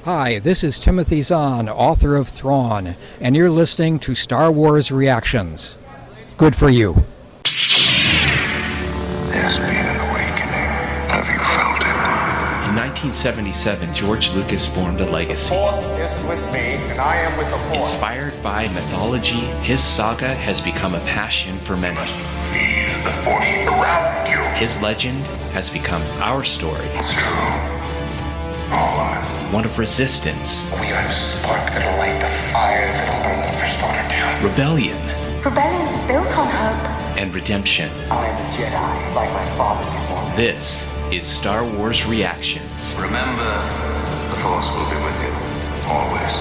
Hi, this is Timothy Zahn, author of Thrawn, and you're listening to Star Wars Reactions. Good for you. There's been an awakening. Have you felt it? In 1977, George Lucas formed a legacy. The Force is with me, and I am with the Force. Inspired by mythology, his saga has become a passion for many. Feel the Force around you. His legend has become our story. It's true. All of it. One of resistance, We are the spark that'll light the fire that'll burn the First Order down. rebellion, Rebellion is built on hope. and redemption. I am a Jedi, like my father before me. This is Star Wars Reactions. Remember, the Force will be with you. Always.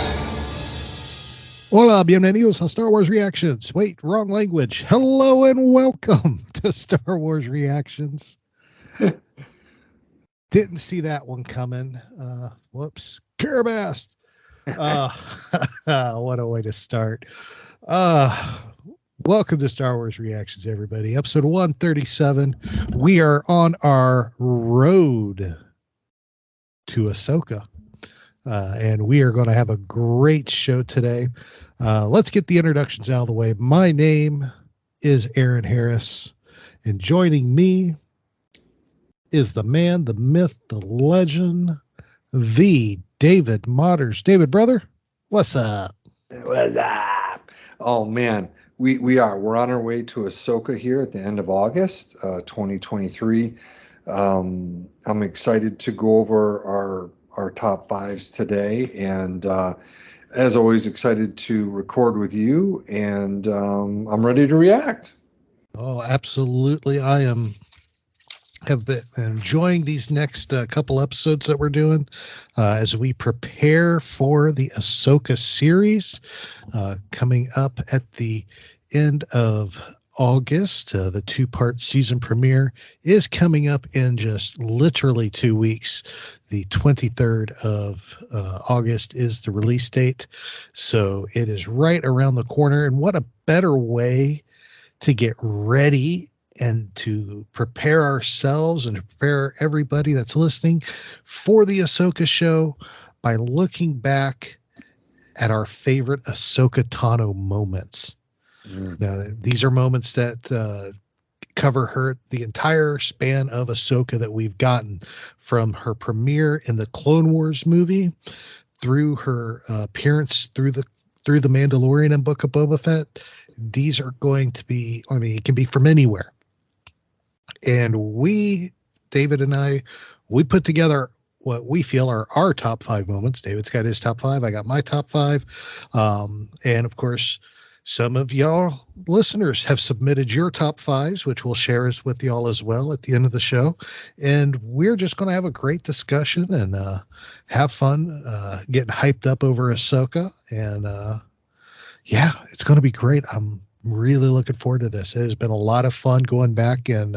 Hola, bienvenidos a Star Wars Reactions. Wait, wrong language. Hello and welcome to Star Wars Reactions. Didn't see that one coming. Whoops. Carabast. What a way to start. Welcome to Star Wars Reactions, everybody. Episode 137. We are on our road to Ahsoka. And we are going to have a great show today. Let's get the introductions out of the way. My name is Aaron Harris, and joining me is the man, the myth, the legend, the David Motters. David, brother, what's up? What's up? Oh man, we're on our way to Ahsoka here at the end of August, 2023. I'm excited to go over our top fives today, and as always, excited to record with you. And I'm ready to react. Oh, absolutely. I have been enjoying these next couple episodes that we're doing as we prepare for the Ahsoka series coming up at the end of August. The two-part season premiere is coming up in just literally 2 weeks. The 23rd of August is the release date, so it is right around the corner. And what a better way to get ready and to prepare ourselves and to prepare everybody that's listening for the Ahsoka show by looking back at our favorite Ahsoka Tano moments. Now, these are moments that cover the entire span of Ahsoka that we've gotten, from her premiere in the Clone Wars movie through her appearance through the Mandalorian and Book of Boba Fett. These are going to be, it can be from anywhere. And David and I, we put together what we feel are our top five moments. David's got his top five. I got my top five. And of course, some of y'all listeners have submitted your top fives, which we'll share with y'all as well at the end of the show. And we're just going to have a great discussion and have fun getting hyped up over Ahsoka. And yeah, it's going to be great. I'm really looking forward to this. It has been a lot of fun going back and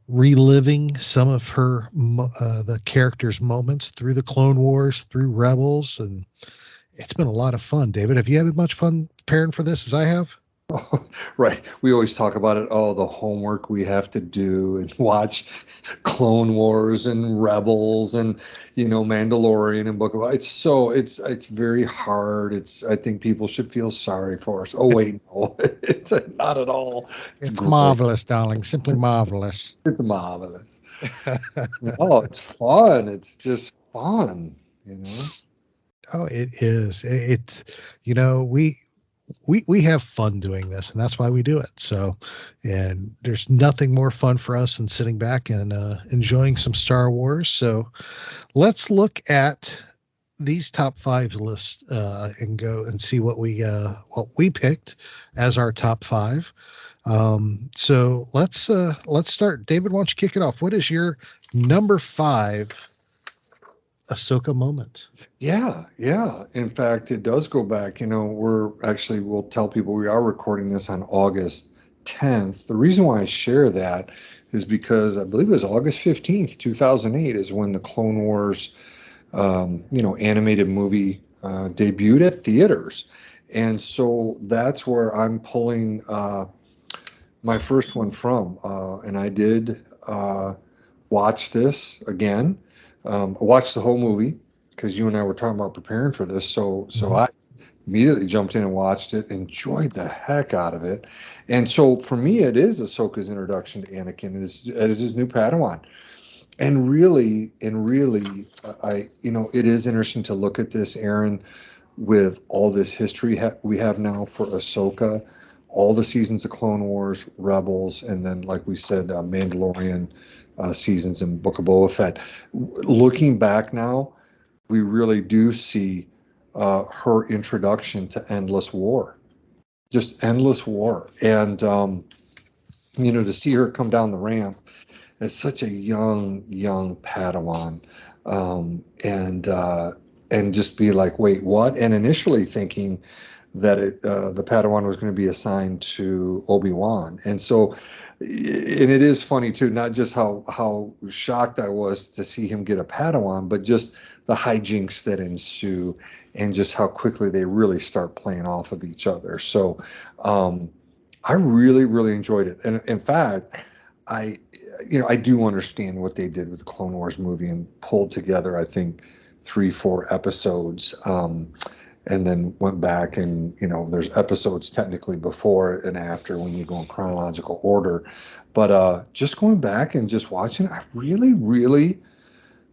reliving some of her the character's moments through the Clone Wars, through Rebels, and it's been a lot of fun. David, have you had as much fun preparing for this as I have? Oh, right. We always talk about it. Oh, the homework we have to do and watch Clone Wars and Rebels and, Mandalorian and Book of. It's very hard. I think people should feel sorry for us. Oh, wait, no, it's not at all. It's marvelous, darling. Simply marvelous. It's marvelous. Oh, it's fun. It's just fun, Oh, it is. It's, we have fun doing this, and that's why we do it. So, and there's nothing more fun for us than sitting back and enjoying some Star Wars. So let's look at these top five lists and go and see what we picked as our top five. So let's start. David, why don't you kick it off? What is your number five Ahsoka moment? Yeah. In fact, it does go back. We'll tell people we are recording this on August 10th. The reason why I share that is because I believe it was August 15th, 2008 is when the Clone Wars, animated movie debuted at theaters. And so that's where I'm pulling my first one from. And I did watch this again. I watched the whole movie. because you and I were talking about preparing for this. So Mhm. I immediately jumped in and watched it, enjoyed the heck out of it. And so for me, it is Ahsoka's introduction to Anakin as his new Padawan. And really, it is interesting to look at this, Aaron, with all this history we have now for Ahsoka, all the seasons of Clone Wars, Rebels, and then, like we said, Mandalorian seasons and Book of Boba Fett. Looking back now, we really do see her introduction to endless war, just endless war. And, to see her come down the ramp as such a young Padawan, and just be like, wait, what? And initially thinking that the Padawan was going to be assigned to Obi-Wan. And so, and it is funny too, not just how shocked I was to see him get a Padawan, but just the hijinks that ensue and just how quickly they really start playing off of each other. So I really enjoyed it. And in fact, I do understand what they did with the Clone Wars movie and pulled together, I think, 3-4 episodes, and then went back and, there's episodes technically before and after when you go in chronological order. But just going back and just watching, I really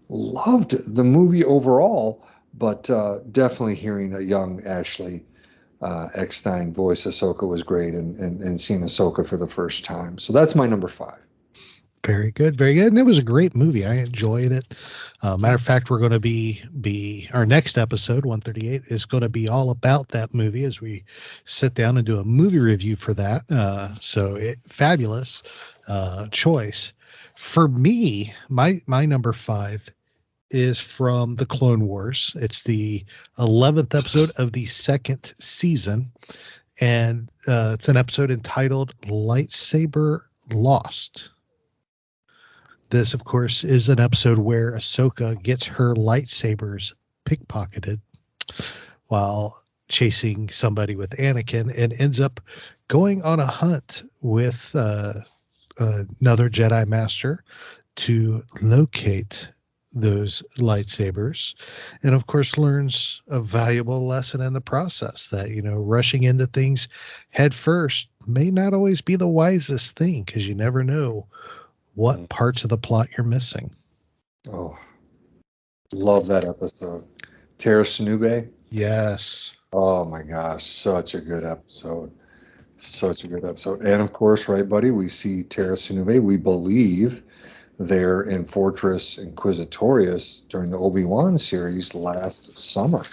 loved the movie overall, but definitely hearing a young Ashley Eckstein voice Ahsoka was great, and seeing Ahsoka for the first time. So that's my number 5. Very good, very good. And it was a great movie. I enjoyed it. Matter of fact, we're going to be our next episode, 138, is going to be all about that movie as we sit down and do a movie review for that. Fabulous choice. For me, my number 5 is from the Clone Wars. It's the 11th episode of the 2nd season. And it's an episode entitled Lightsaber Lost. This, of course, is an episode where Ahsoka gets her lightsabers pickpocketed while chasing somebody with Anakin, and ends up going on a hunt with another Jedi Master to locate those lightsabers, and of course learns a valuable lesson in the process that, rushing into things head first may not always be the wisest thing, because you never know what parts of the plot you're missing. Oh, love that episode. Tara Sinube. Yes. Oh my gosh, such a good episode. And of course, right, buddy, we see Tara Sinube. We believe there in Fortress Inquisitorius during the Obi-Wan series last summer.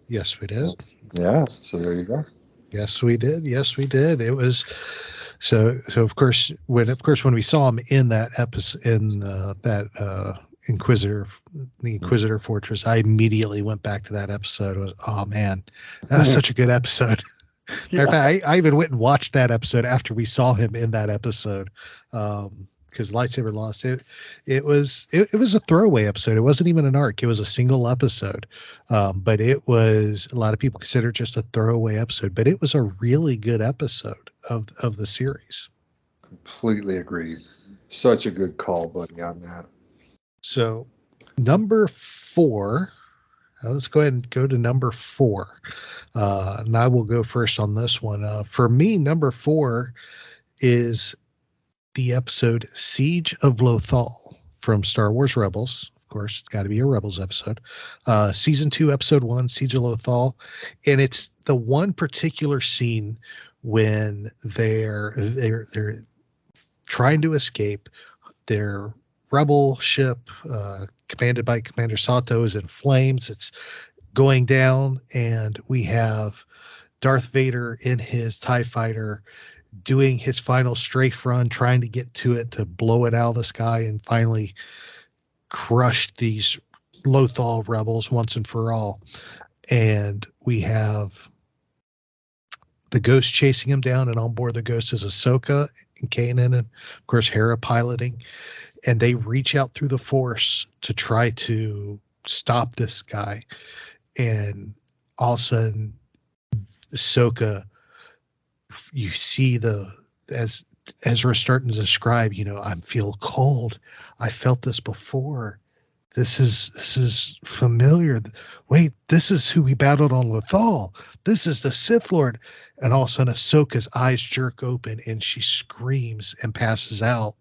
Yes, we did. Yeah, so there you go. Yes, we did. It was so of course when we saw him in that episode, in the Inquisitor Fortress, I immediately went back to that episode. It was, oh man, that was such a good episode. Matter of fact, I even went and watched that episode after we saw him in that episode. Because Lightsaber Lost, it was a throwaway episode. It wasn't even an arc. It was a single episode. But it was, a lot of people consider it just a throwaway episode, but it was a really good episode of the series. Completely agreed. Such a good call, buddy, on that. So number 4, let's go ahead and go to number 4. And I will go first on this one. For me, number 4 is the episode Siege of Lothal from Star Wars Rebels. Of course, it's got to be a Rebels episode. Season 2, episode 1, Siege of Lothal. And it's the one particular scene when they're trying to escape. Their rebel ship, commanded by Commander Sato, is in flames. It's going down, and we have Darth Vader in his TIE fighter doing his final strafe run, trying to get to it to blow it out of the sky and finally crush these Lothal rebels once and for all. And we have the Ghost chasing him down, and on board the Ghost is Ahsoka and Kanan, and of course Hera piloting. And they reach out through the Force to try to stop this guy. And all of a sudden, Ahsoka, you see as we're starting to describe, I feel cold. I felt this before. This is familiar. Wait, this is who we battled on Lothal. This is the Sith Lord. And all of a sudden, Ahsoka's eyes jerk open and she screams and passes out.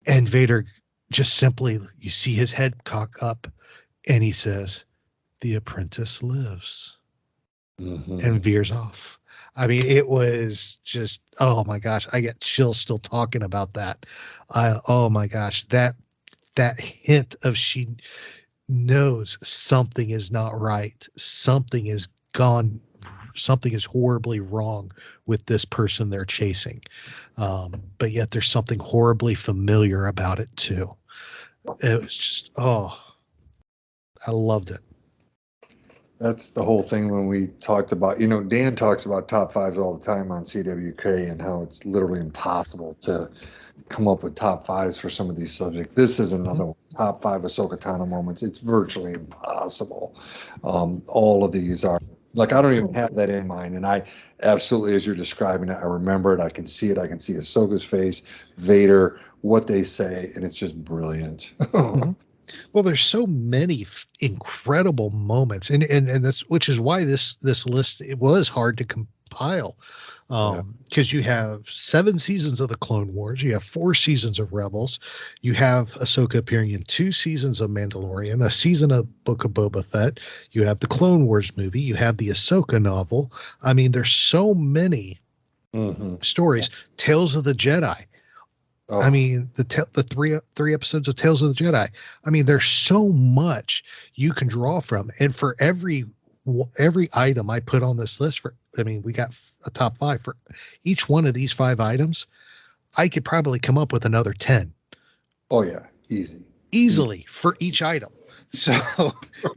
And Vader just simply, you see his head cock up and he says, "The apprentice lives," and veers off. I mean, it was just, oh my gosh, I get chills still talking about that. Oh my gosh, that hint of she knows something is not right. Something is gone. Something is horribly wrong with this person they're chasing. But yet there's something horribly familiar about it too. It was just, I loved it. That's the whole thing when we talked about, Dan talks about top fives all the time on CWK and how it's literally impossible to come up with top fives for some of these subjects. This is another one. Top 5 Ahsoka Tano moments. It's virtually impossible. All of these are, like, I don't even have that in mind. And I absolutely, as you're describing it, I remember it. I can see it. I can see Ahsoka's face, Vader, what they say, and it's just brilliant. Well, there's so many incredible moments, and that's, which is why this list, it was hard to compile, because you have 7 seasons of the Clone Wars, you have 4 seasons of Rebels, you have Ahsoka appearing in 2 seasons of Mandalorian, a season of Book of Boba Fett, you have the Clone Wars movie, you have the Ahsoka novel. I mean, there's so many stories. Tales of the Jedi. I mean, the three episodes of Tales of the Jedi. I mean, there's so much you can draw from, and for every item I put on this list, we got a top 5 for each one of these 5 items. I could probably come up with another 10. Oh yeah, easily for each item. So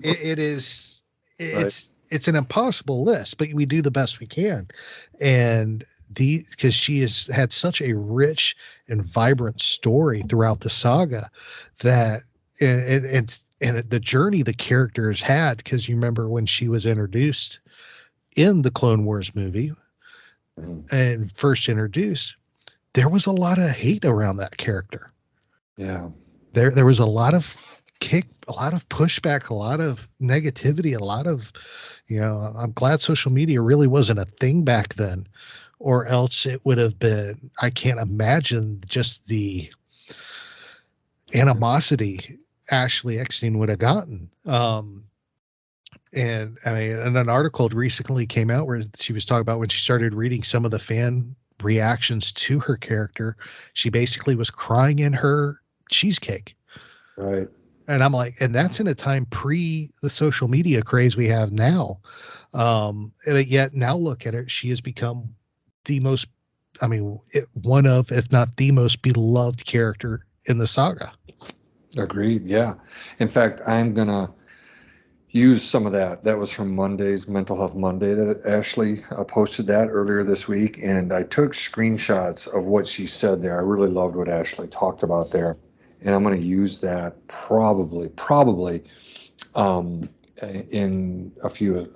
it's an impossible list, but we do the best we can, and because she has had such a rich and vibrant story throughout the saga, that and the journey the characters had, because you remember when she was introduced in the Clone Wars movie and first introduced, there was a lot of hate around that character. Yeah. There was a lot of a lot of pushback, a lot of negativity, a lot of, I'm glad social media really wasn't a thing back then, or else it would have been, I can't imagine just the animosity Ashley Eckstein would have gotten. And I mean, and an article recently came out where she was talking about when she started reading some of the fan reactions to her character, she basically was crying in her cheesecake. Right. And I'm like, and that's in a time pre the social media craze we have now. And yet now look at it. She has become the most, one of, if not the most beloved character in the saga. Agreed. Yeah. In fact, I'm going to use some of that. That was from Monday's Mental Health Monday that Ashley posted that earlier this week. And I took screenshots of what she said there. I really loved what Ashley talked about there. And I'm going to use that probably in a few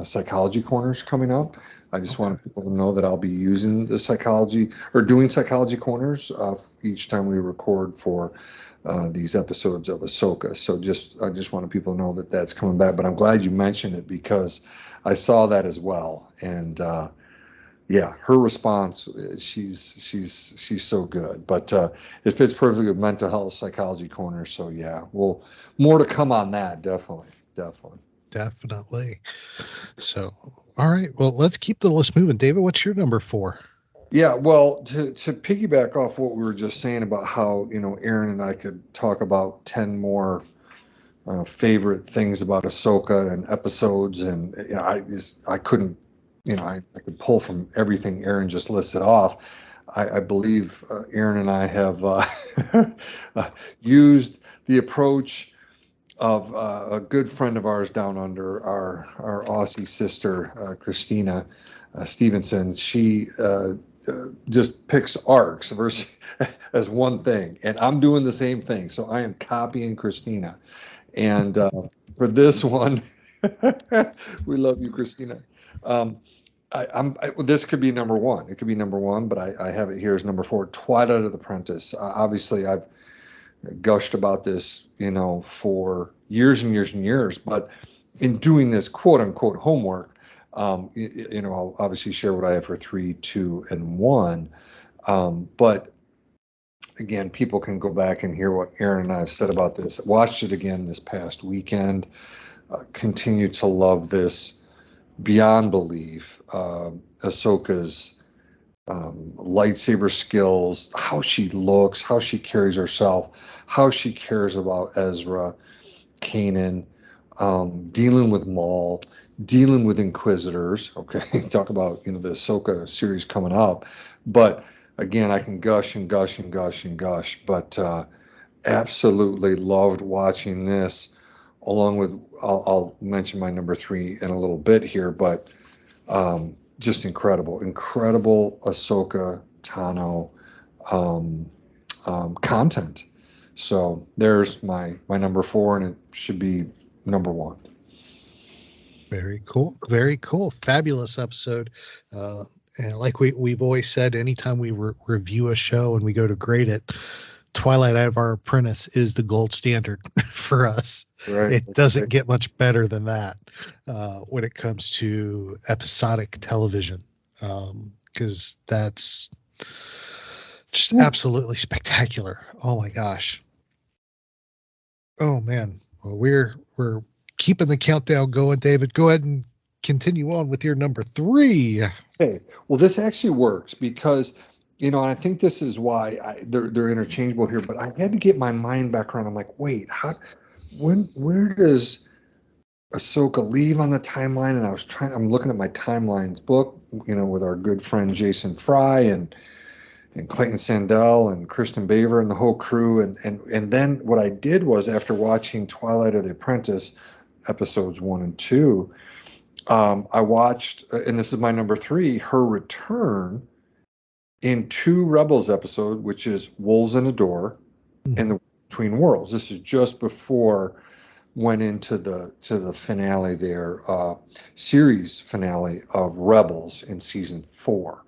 psychology corners coming up. I just want people to know that I'll be using the psychology or doing psychology corners each time we record for these episodes of Ahsoka. So I just wanted people to know that that's coming back. But I'm glad you mentioned it because I saw that as well. And yeah, her response, she's so good. But it fits perfectly with mental health psychology corner. So yeah, well, more to come on that. Definitely. So, all right. Well, let's keep the list moving. David, what's your number 4? Yeah, well, to piggyback off what we were just saying about how, Aaron and I could talk about 10 more favorite things about Ahsoka and episodes. And I couldn't, I could pull from everything Aaron just listed off. I believe Aaron and I have used the approach of a good friend of ours down under, our Aussie sister, Christina Stevenson. She just picks arcs versus as one thing, and I'm doing the same thing. So I am copying Christina. And for this one, we love you, Christina. This could be number 1. It could be number 1, but I have it here as number 4, Twilight of the Apprentice. Obviously, I've gushed about this, for years and years and years. But in doing this quote unquote homework, I'll obviously share what I have for 3, 2, and 1. But again, people can go back and hear what Aaron and I have said about this. Watched it again this past weekend. Continue to love this beyond belief. Ahsoka's lightsaber skills, how she looks, how she carries herself, how she cares about Ezra, Kanan, dealing with Maul, dealing with Inquisitors. Okay, talk about the Ahsoka series coming up. But again, I can gush and gush and gush and gush, but absolutely loved watching this. Along with, I'll mention my number 3 in a little bit here, but just incredible Ahsoka Tano content. So there's my number 4, and it should be number 1. Very cool. Very cool. Fabulous episode. And like we've always said, anytime we review a show and we go to grade it, Twilight Out of Our Apprentice is the gold standard for us. Right. It doesn't get much better than that when it comes to episodic television, because that's just absolutely spectacular. Oh my gosh. Oh man. Well, we're keeping the countdown going, David. Go ahead and continue on with your number 3. Okay. Well, this actually works because, and I think this is why they're interchangeable here, but I had to get my mind back around. I'm like, wait, where does Ahsoka leave on the timeline? And I'm looking at my timelines book, with our good friend Jason Fry and Clayton Sandell and Kristen Baver and the whole crew. And then what I did was, after watching Twilight of the Apprentice episodes 1 and 2, I watched, and this is my number 3, her return in 2 Rebels episode, which is Wolves in a Door and the Between Worlds. This is just before went into the finale there, series finale of Rebels in season 4.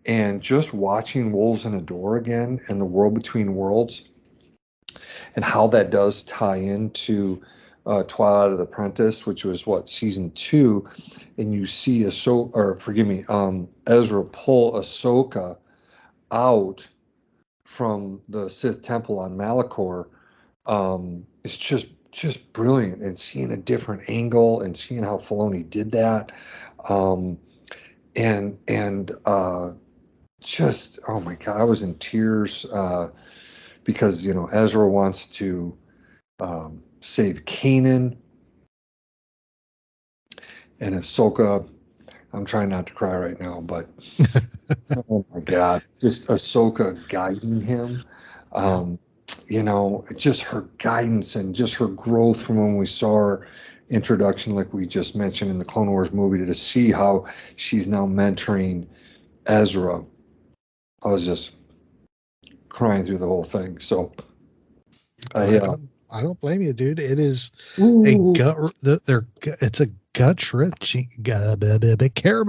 And just watching Wolves in a Door again and the World Between Worlds and how that does tie into Twilight of the Apprentice, which was season 2, and you see Ezra pull Ahsoka out from the Sith Temple on Malachor. It's just brilliant, and seeing a different angle and seeing how Filoni did that, just, oh my God, I was in tears because Ezra wants to save Kanan, and Ahsoka. I'm trying not to cry right now, but oh my God, just Ahsoka guiding him. Just her guidance and just her growth from when we saw her introduction, like we just mentioned in the Clone Wars movie, to see how she's now mentoring Ezra. I was just crying through the whole thing. So I don't blame you, dude. It is it's a gut-wrenching, gut-wrenching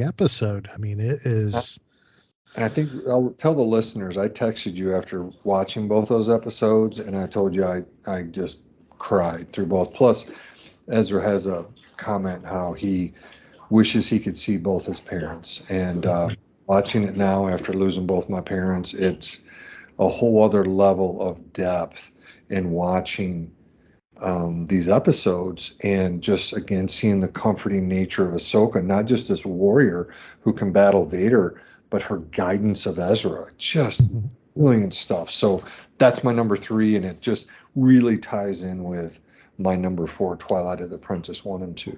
episode. I mean, it is. And I think I'll tell the listeners, I texted you after watching both those episodes, and I told you I just cried through both. Plus, Ezra has a comment how he wishes he could see both his parents. And watching it now after losing both my parents, it's a whole other level of depth in watching these episodes, and just, again, seeing the comforting nature of Ahsoka, not just this warrior who can battle Vader, but her guidance of Ezra. Just brilliant stuff. So that's my number 3, and it just really ties in with my number 4, Twilight of the Apprentice 1 and 2.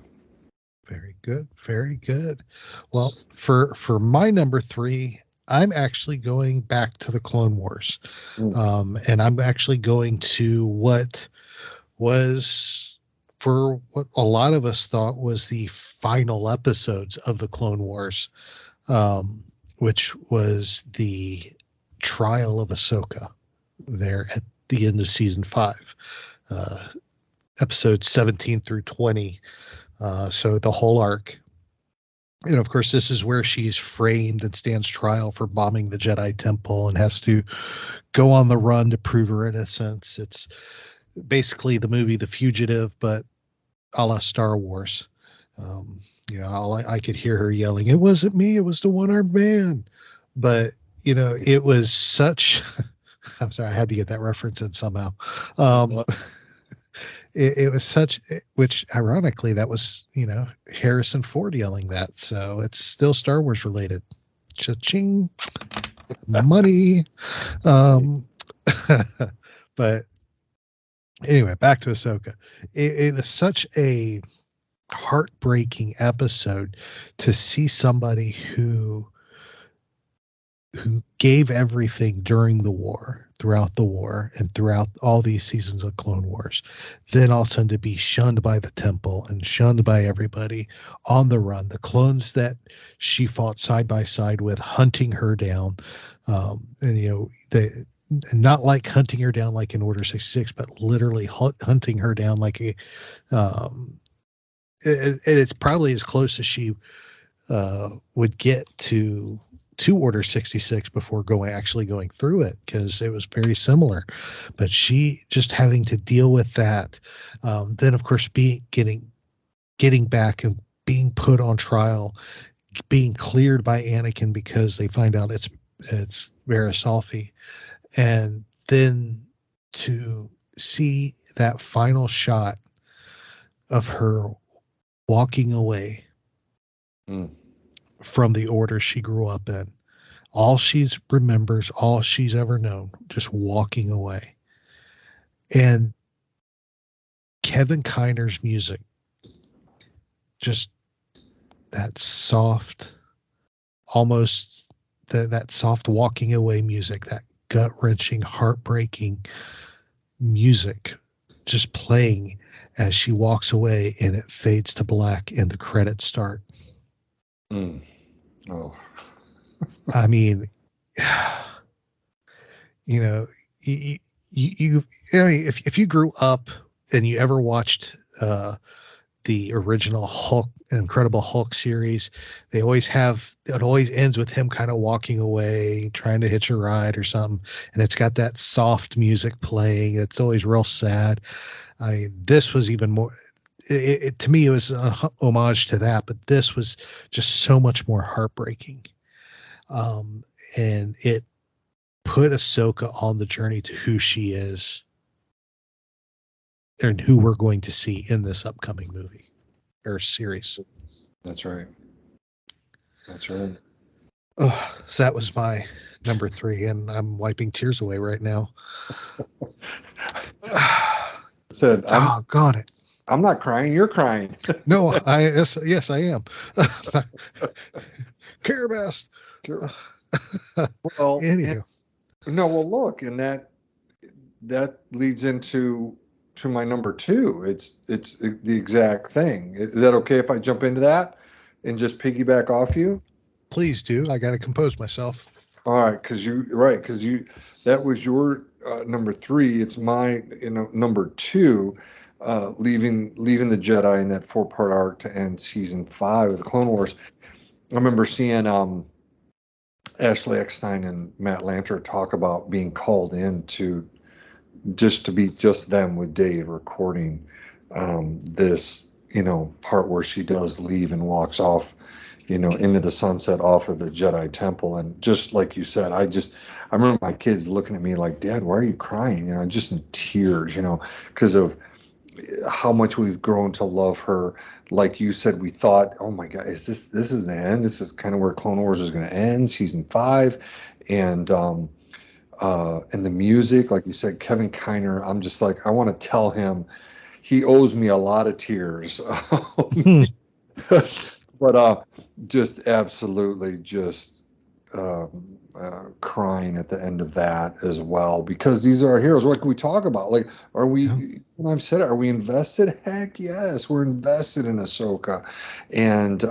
Very good. Very good. Well, for my number 3, I'm actually going back to the Clone Wars. And I'm actually going to what was, for what a lot of us thought was the final episodes of the Clone Wars, which was the trial of Ahsoka there at the end of season 5, episodes 17 through 20. So the whole arc. And of course, this is where she's framed and stands trial for bombing the Jedi Temple and has to go on the run to prove her innocence. It's basically the movie The Fugitive, but a la Star Wars. I could hear her yelling, "It wasn't me, it was the one-armed man." But, it was such, I'm sorry, I had to get that reference in somehow. It was such, which ironically, that was, Harrison Ford yelling that. So it's still Star Wars related. Cha-ching. Money. But anyway, back to Ahsoka. It was such a heartbreaking episode to see somebody who gave everything during the war, throughout the war, and throughout all these seasons of Clone Wars, then all of a sudden to be shunned by the temple and shunned by everybody on the run. The clones that she fought side by side with, hunting her down, and not like hunting her down like in Order 66, but literally hunting her down like it's probably as close as she would get to Order 66 before going through it, because it was very similar. But she just having to deal with that, then of course getting back and being put on trial, being cleared by Anakin because they find out it's Verisalfi, and then to see that final shot of her walking away from the order she grew up in. All she remembers, all she's ever known, just walking away. And Kevin Kiner's music, just that soft, almost that soft walking away music, that gut-wrenching, heartbreaking music just playing as she walks away, and it fades to black and the credits start. Oh, I mean, if you grew up and you ever watched the original Hulk, Incredible Hulk series, it always ends with him kind of walking away, trying to hitch a ride or something, and it's got that soft music playing. It's always real sad. This was even more. To me, it was an homage to that, but this was just so much more heartbreaking. And it put Ahsoka on the journey to who she is and who we're going to see in this upcoming movie or series. That's right. That's right. Oh, so that was my number 3, and I'm wiping tears away right now. God, I'm not crying. You're crying. No, yes, I am. Care best. Well, anywho. Well, look, and that leads into my number 2. It's the exact thing. Is that okay if I jump into that and just piggyback off you? Please do. I got to compose myself. All right, because that was your number 3. It's my number 2. Leaving the Jedi in that 4-part arc to end season 5 of the Clone Wars. I remember seeing Ashley Eckstein and Matt Lanter talk about being called in to be just them with Dave recording this part where she does leave and walks off into the sunset off of the Jedi Temple. And just like you said, I remember my kids looking at me like, "Dad, why are you crying?" Just in tears, because of how much we've grown to love her. Like you said, we thought, oh my God, this is the end? This is kind of where Clone Wars is going to end, season 5. And the music, like you said, Kevin Kiner, I'm just like, I want to tell him he owes me a lot of tears. But just absolutely just crying at the end of that as well, because these are our heroes. Like we talk about, like, are we? And I've said it. Are we invested? Heck yes, we're invested in Ahsoka, and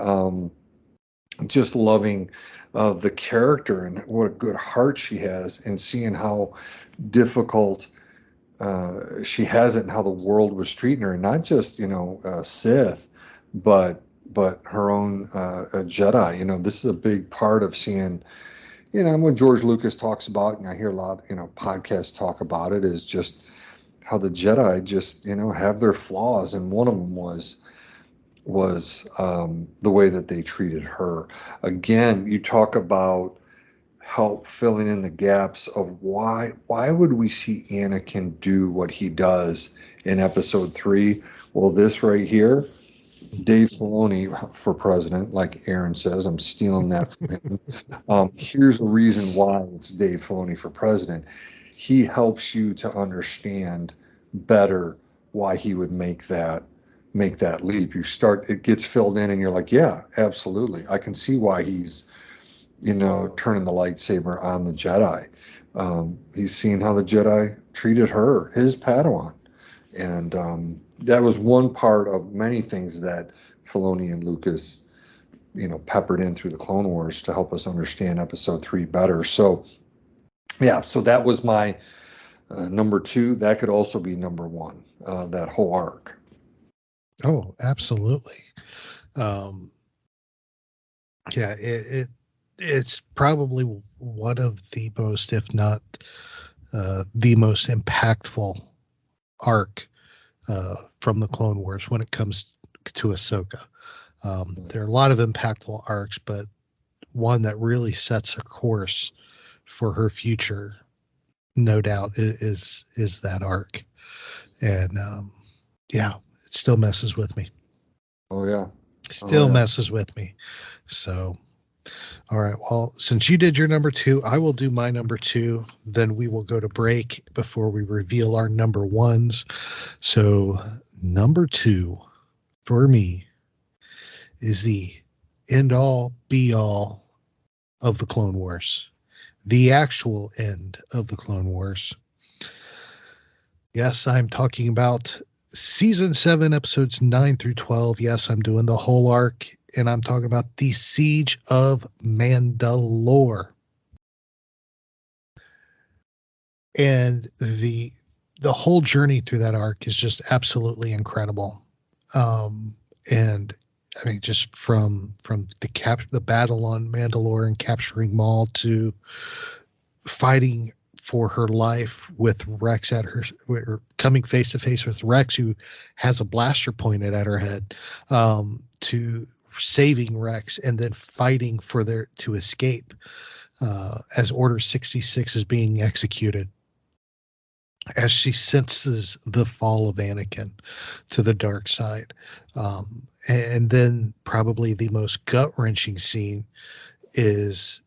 just loving the character and what a good heart she has, and seeing how difficult she has it and how the world was treating her, and not just Sith, but but her own a Jedi. This is a big part of seeing, what George Lucas talks about, and I hear a lot, podcasts talk about it, is just how the Jedi just, have their flaws, and one of them was the way that they treated her. Again, you talk about help filling in the gaps of why would we see Anakin do what he does in Episode 3? Well, this right here, Dave Filoni for president, like Aaron says, I'm stealing that from him. Here's the reason why it's Dave Filoni for president. He helps you to understand better why he would make that leap. It gets filled in and you're like, yeah, absolutely. I can see why he's, turning the lightsaber on the Jedi. He's seen how the Jedi treated her, his Padawan. And that was one part of many things that Filoni and Lucas, peppered in through the Clone Wars to help us understand Episode 3 better. So, yeah, so that was my number 2. That could also be number 1, that whole arc. Oh, absolutely. Yeah, it's probably one of the most, if not the most impactful arc from the Clone Wars when it comes to Ahsoka. There are a lot of impactful arcs, but one that really sets a course for her future, no doubt, is that arc. And yeah, it still messes with me. Oh yeah. Still messes with me. So, all right. Well, since you did your number 2, I will do my number 2. Then we will go to break before we reveal our number 1s. So, number 2 for me is the end all be all of the Clone Wars, the actual end of the Clone Wars. Yes, I'm talking about season 7, episodes 9 through 12. Yes, I'm doing the whole arc, and I'm talking about the Siege of Mandalore. And the whole journey through that arc is just absolutely incredible. And I mean, just from the battle on Mandalore and capturing Maul to fighting for her life with Rex coming face to face with Rex, who has a blaster pointed at her head, to saving Rex and then fighting to escape as Order 66 is being executed, as she senses the fall of Anakin to the dark side. And then probably the most gut-wrenching scene is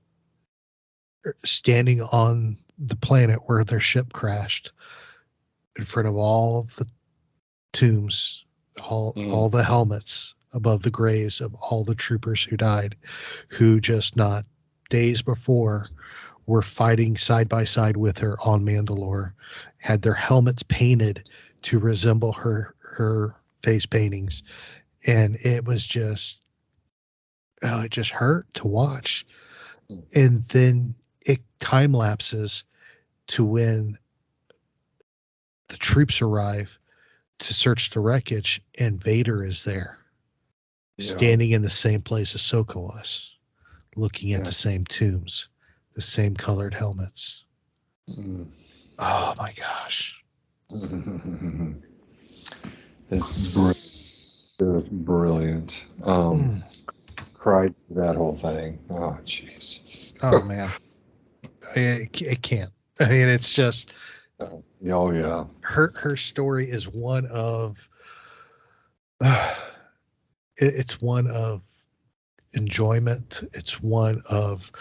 standing on the planet where their ship crashed in front of all the tombs, all the helmets above the graves of all the troopers who died, who just not days before were fighting side by side with her on Mandalore, had their helmets painted to resemble her face paintings. And it was just, it just hurt to watch. And then it time lapses to when the troops arrive to search the wreckage, and Vader is there, standing in the same place Ahsoka was, looking at the same tombs, the same colored helmets. Oh my gosh. It's brilliant. Cried that whole thing. Oh, jeez. Oh man. It can't. I mean, it's just. Oh yeah. Her story is one of. It's one of enjoyment. It's one of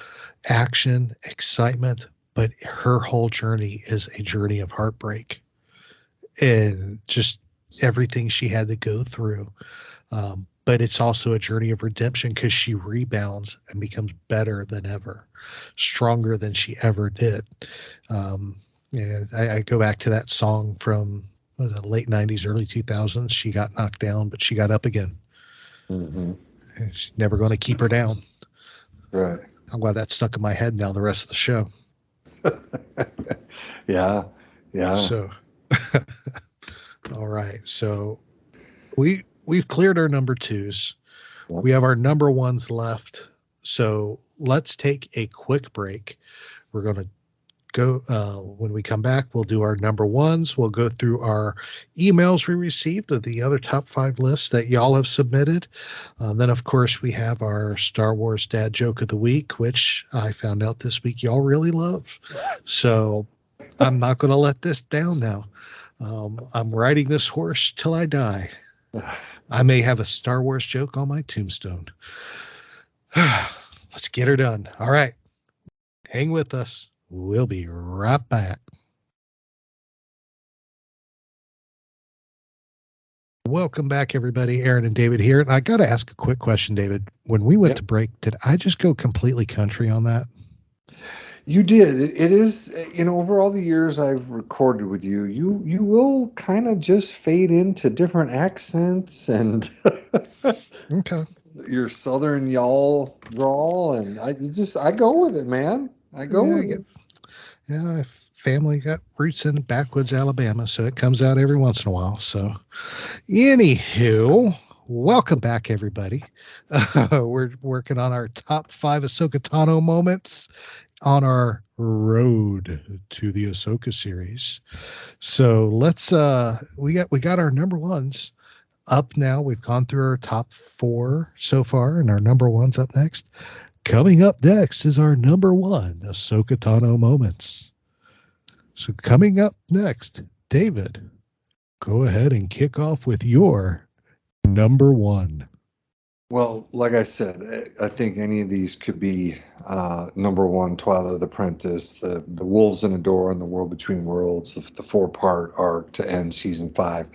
action, excitement, but her whole journey is a journey of heartbreak, and just everything she had to go through. But it's also a journey of redemption, because she rebounds and becomes better than ever, stronger than she ever did. And I go back to that song from the late 90s, early 2000s. She got knocked down, but she got up again. She's never going to keep her down. Right. I'm glad that stuck in my head now the rest of the show. Yeah. So, all right. So we've cleared our number 2s. We have our number ones left. So let's take a quick break. We're going to go, when we come back, we'll do our number ones. We'll go through our emails we received of the other top 5 lists that y'all have submitted. Then, of course, we have our Star Wars Dad Joke of the Week, which I found out this week y'all really love. So I'm not going to let this down now. I'm riding this horse till I die. I may have a Star Wars joke on my tombstone. Let's get her done. All right. Hang with us. We'll be right back. Welcome back, everybody. Aaron and David here. And I got to ask a quick question, David. When we went to break, did I just go completely country on that? You did. It is, over all the years I've recorded with you, you will kind of just fade into different accents and Okay. your Southern y'all drawl, and I go with it, man. I go with it. Yeah, my family got roots in backwoods Alabama, so it comes out every once in a while. So, anywho, welcome back, everybody. We're working on our top 5 Ahsoka Tano moments on our road to the Ahsoka series. So let's we got our number ones up now. We've gone through our top 4 so far, and our number one's up next. Coming up next is our number 1 Ahsoka Tano moments. So coming up next, David, go ahead and kick off with your number 1. Well, like I said, I think any of these could be number 1, Twilight of the Apprentice, the Wolves in a Door and the World Between Worlds, the 4-part arc to end season 5.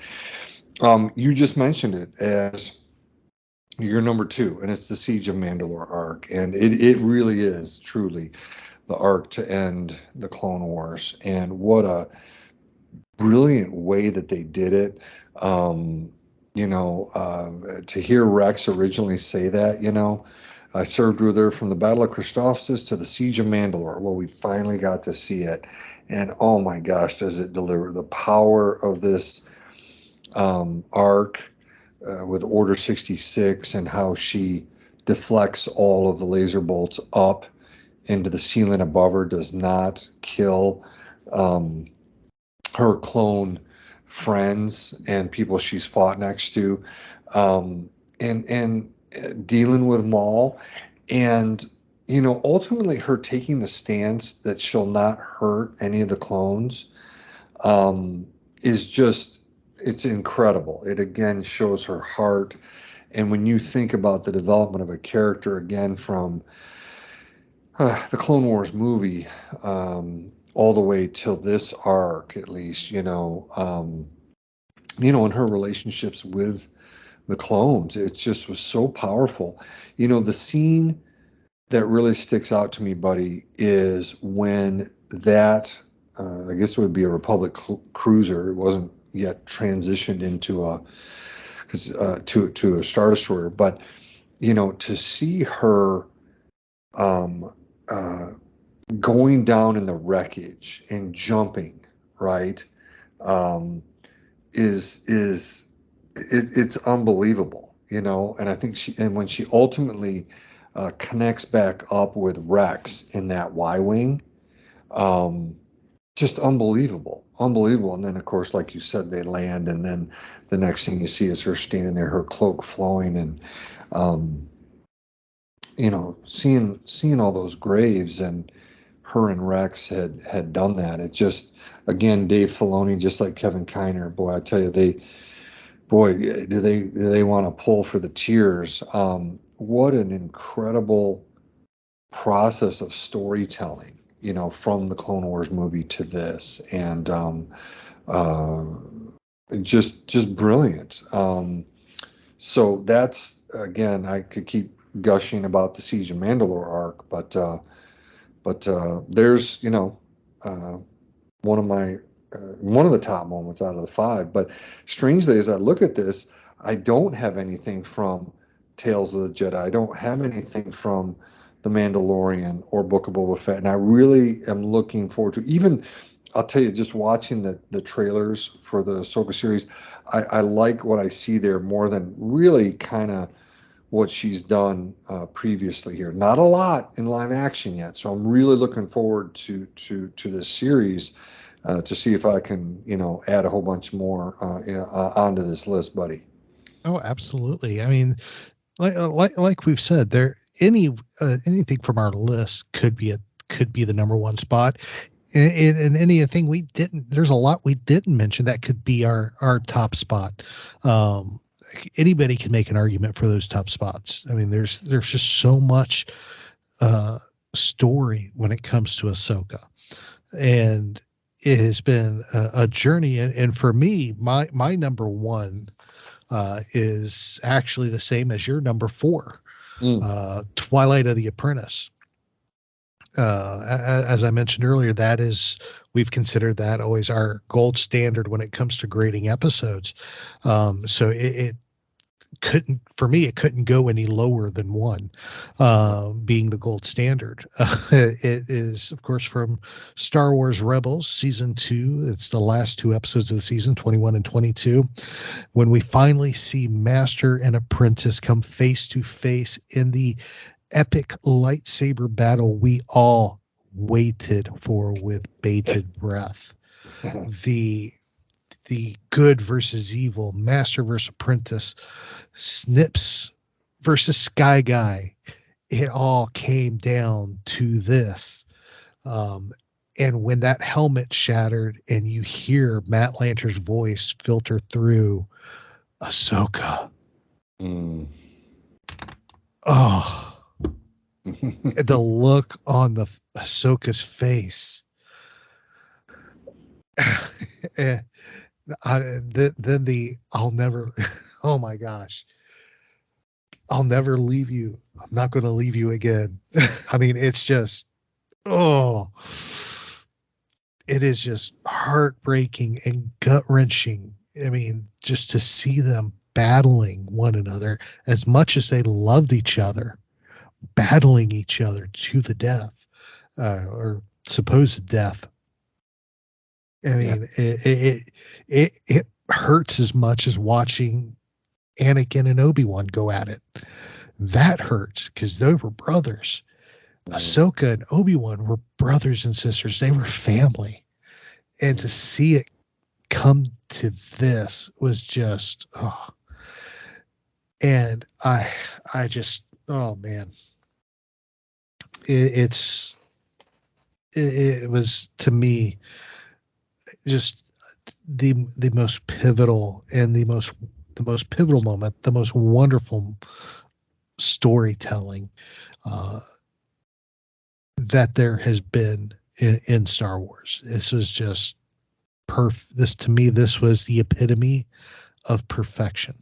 You just mentioned it as your number 2, and it's the Siege of Mandalore arc, and it really is truly the arc to end the Clone Wars, and what a brilliant way that they did it. To hear Rex originally say that, I served with her from the Battle of Christophsis to the Siege of Mandalore. Well, we finally got to see it. And oh my gosh, does it deliver the power of this arc with Order 66 and how she deflects all of the laser bolts up into the ceiling above her, does not kill her clone friends and people she's fought next to, and dealing with Maul, and ultimately her taking the stance that she'll not hurt any of the clones, is just, it's incredible. It again shows her heart. And when you think about the development of a character again from the Clone Wars movie, all the way till this arc, at least, and her relationships with the clones, it just was so powerful. The scene that really sticks out to me, buddy, is when that, I guess it would be a Republic cruiser. It wasn't yet transitioned into to a Star Destroyer, but to see her going down in the wreckage and jumping, right, it's unbelievable, and I think when she ultimately connects back up with Rex in that Y-wing, just unbelievable. And then, of course, like you said, they land, and then the next thing you see is her standing there, her cloak flowing, and seeing all those graves, and her and Rex had done that. It just, again, Dave Filoni, just like Kevin Kiner, boy, I tell you, do they want to pull for the tears. What an incredible process of storytelling, from the Clone Wars movie to this, and just brilliant. So that's, again, I could keep gushing about the Siege of Mandalore arc, but there's one of the top moments out of the 5. But strangely, as I look at this, I don't have anything from Tales of the Jedi. I don't have anything from The Mandalorian or Book of Boba Fett, and I really am looking forward to, even, I'll tell you, just watching the trailers for the Ahsoka series, I like what I see there more than really kind of what she's done previously here. Not a lot in live action yet, so I'm really looking forward to this series to see if I can, add a whole bunch more onto this list, buddy. Oh, absolutely. I mean, like we've said, anything from our list could be the number one spot. And anything there's a lot we didn't mention that could be our top spot. Anybody can make an argument for those top spots. I mean, there's just so much story when it comes to Ahsoka, and it has been a journey. And for me, my number one is actually the same as your number 4, Twilight of the Apprentice. As I mentioned earlier, we've considered that always our gold standard when it comes to grading episodes. So it couldn't go any lower than 1, being the gold standard. It is, of course, from Star Wars Rebels season 2. It's the last 2 episodes of the season, 21 and 22, when we finally see Master and Apprentice come face to face in the epic lightsaber battle we all waited for with bated breath. The good versus evil, Master versus Apprentice, Snips versus Sky Guy. It all came down to this. And when that helmet shattered and you hear Matt Lanter's voice filter through, Ahsoka. Oh, the look on the Ahsoka's face. I'll never, oh my gosh, I'll never leave you. I'm not going to leave you again. I mean, it's just, it is just heartbreaking and gut wrenching. I mean, just to see them battling one another as much as they loved each other, battling each other to the death, or supposed death. I mean, it hurts as much as watching Anakin and Obi-Wan go at it. That hurts because they were brothers. Ahsoka and Obi-Wan were brothers and sisters. They were family. And to see it come to this was just, and I just, oh man, it was, to me, just the most pivotal and the most pivotal moment, the most wonderful storytelling that there has been in Star Wars. This was just this was the epitome of perfection.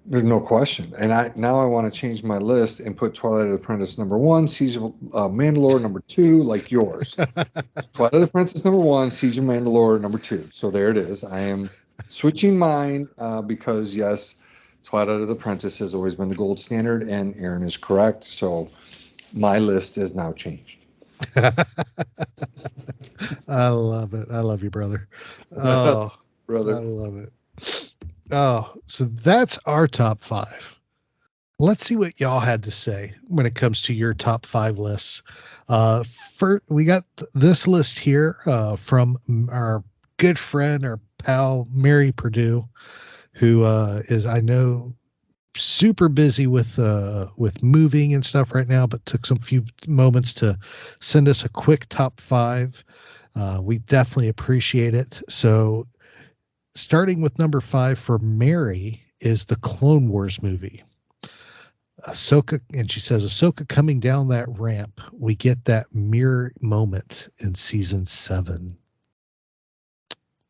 There's no question. And now I want to change my list and put Twilight of the Apprentice number 1, Siege of Mandalore number 2, like yours. Twilight of the Apprentice number 1, Siege of Mandalore number 2. So there it is. I am switching mine because, yes, Twilight of the Apprentice has always been the gold standard, and Aaron is correct. So my list is now changed. I love it. I love you, brother. Oh, brother. I love it. Oh, so that's our top 5. Let's see what y'all had to say when it comes to your top 5 lists. First, we got this list here from our good friend, our pal, Mary Purdue, who is, I know, super busy with moving and stuff right now, but took some few moments to send us a quick top 5. We definitely appreciate it. So starting with number 5 for Mary is the Clone Wars movie. Ahsoka, and she says, Ahsoka coming down that ramp. We get that mirror moment in season 7.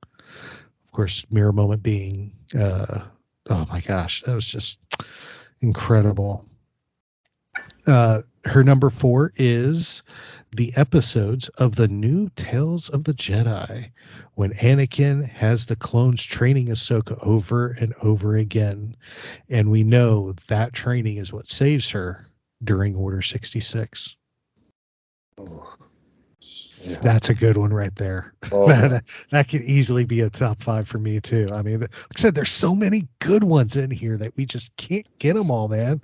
Of course, mirror moment being, oh my gosh, that was just incredible. Her number 4 is the episodes of the new Tales of the Jedi, when Anakin has the clones training Ahsoka over and over again. And we know that training is what saves her during Order 66. Oh, Yeah. That's a good one right there. Oh, that could easily be a top 5 for me too. I mean, like I said, there's so many good ones in here that we just can't get them all, man.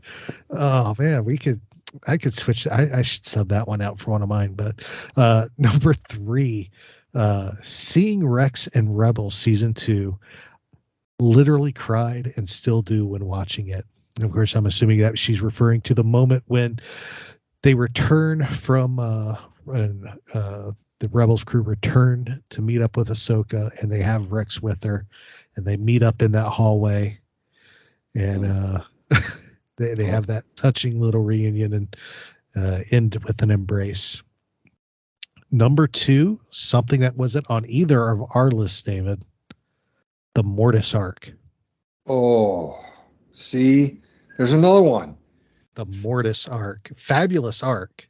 Oh man, I could switch. I should sub that one out for one of mine. But number 3, seeing Rex and Rebels season 2, literally cried and still do when watching it. And of course, I'm assuming that she's referring to the moment when they return from the Rebels crew return to meet up with Ahsoka, and they have Rex with her, and they meet up in that hallway, and they have that touching little reunion and end with an embrace. Number 2, something that wasn't on either of our lists, David, the Mortis arc. Oh, see, there's another one. The Mortis arc, fabulous arc.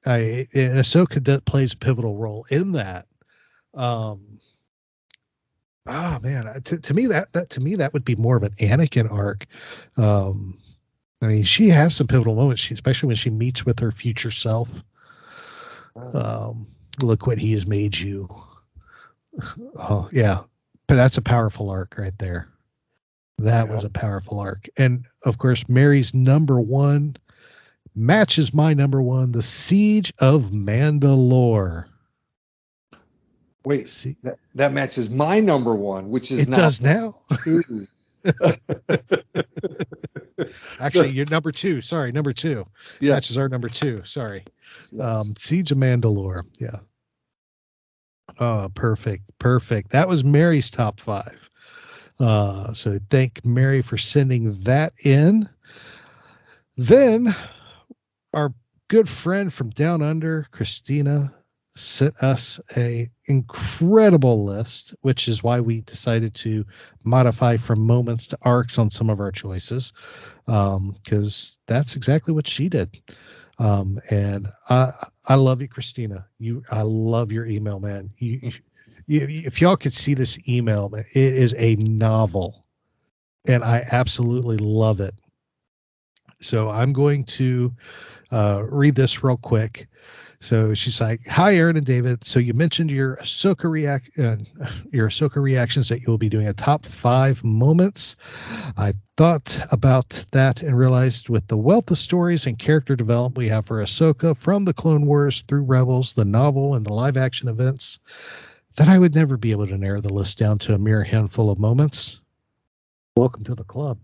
Ahsoka plays a pivotal role in that. Man, to me that would be more of an Anakin arc. I mean, she has some pivotal moments, especially when she meets with her future self. Look what he has made you. Oh yeah, but that's a powerful arc right there. That was a powerful arc. And of course, Mary's number 1 matches my number 1, the Siege of Mandalore. Wait, see, that matches my number 1, which is it now does now. 2. Actually, you're number 2. Sorry, number 2. Yes. Matches our number 2. Sorry. Yes. Siege of Mandalore. Yeah. Oh, perfect. That was Mary's top 5. So thank Mary for sending that in. Then our good friend from down under, Christina, sent us a incredible list, which is why we decided to modify from moments to arcs on some of our choices, because that's exactly what she did. And I love you, Christina. I love your email, man. If y'all could see this email, man, it is a novel, and I absolutely love it. So I'm going to read this real quick. So she's like, "Hi, Aaron and David. So you mentioned your Ahsoka reactions that you'll be doing a top 5 moments. I thought about that and realized with the wealth of stories and character development we have for Ahsoka from the Clone Wars through Rebels, the novel, and the live action events, that I would never be able to narrow the list down to a mere handful of moments. Welcome to the club.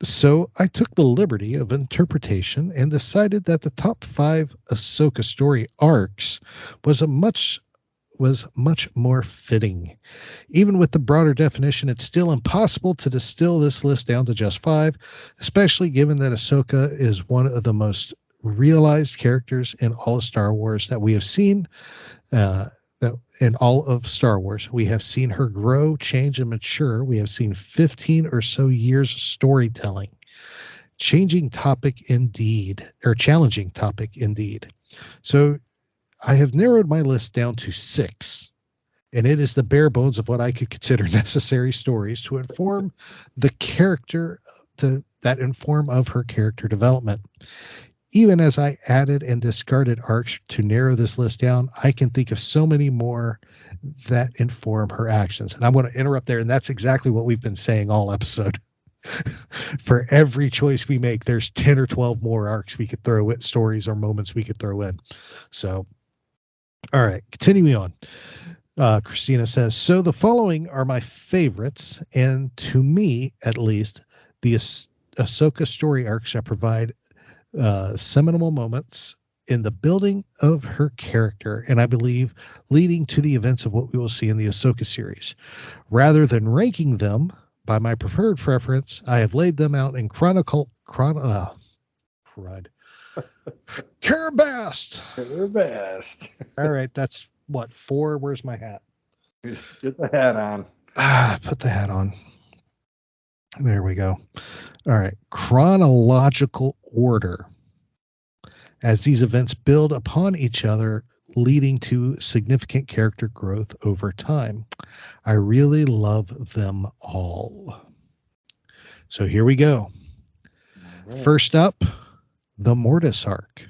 So I took the liberty of interpretation and decided that the top 5 Ahsoka story arcs was much more fitting. Even with the broader definition, it's still impossible to distill this list down to just 5, especially given that Ahsoka is one of the most realized characters in all of Star Wars that we have seen. In all of Star Wars, we have seen her grow, change, and mature. We have seen 15 or so years of storytelling. Challenging topic indeed. So I have narrowed my list down to 6, and it is the bare bones of what I could consider necessary stories to inform the character, that inform of her character development. Even as I added and discarded arcs to narrow this list down, I can think of so many more that inform her actions. And I'm going to interrupt there, and that's exactly what we've been saying all episode. For every choice we make, there's 10 or 12 more arcs we could throw in, stories or moments we could throw in. So, all right, continuing on. Christina says, so the following are my favorites, and to me, at least, the Ahsoka story arcs that provide seminal moments in the building of her character, and I believe leading to the events of what we will see in the Ahsoka series. Rather than ranking them by my preferred preference, I have laid them out in Carabast. All right, that's what, 4? Where's my hat? Get the hat on. Put the hat on. There we go. All right. Chronological order. As these events build upon each other, leading to significant character growth over time. I really love them all. So here we go. First up, the Mortis arc.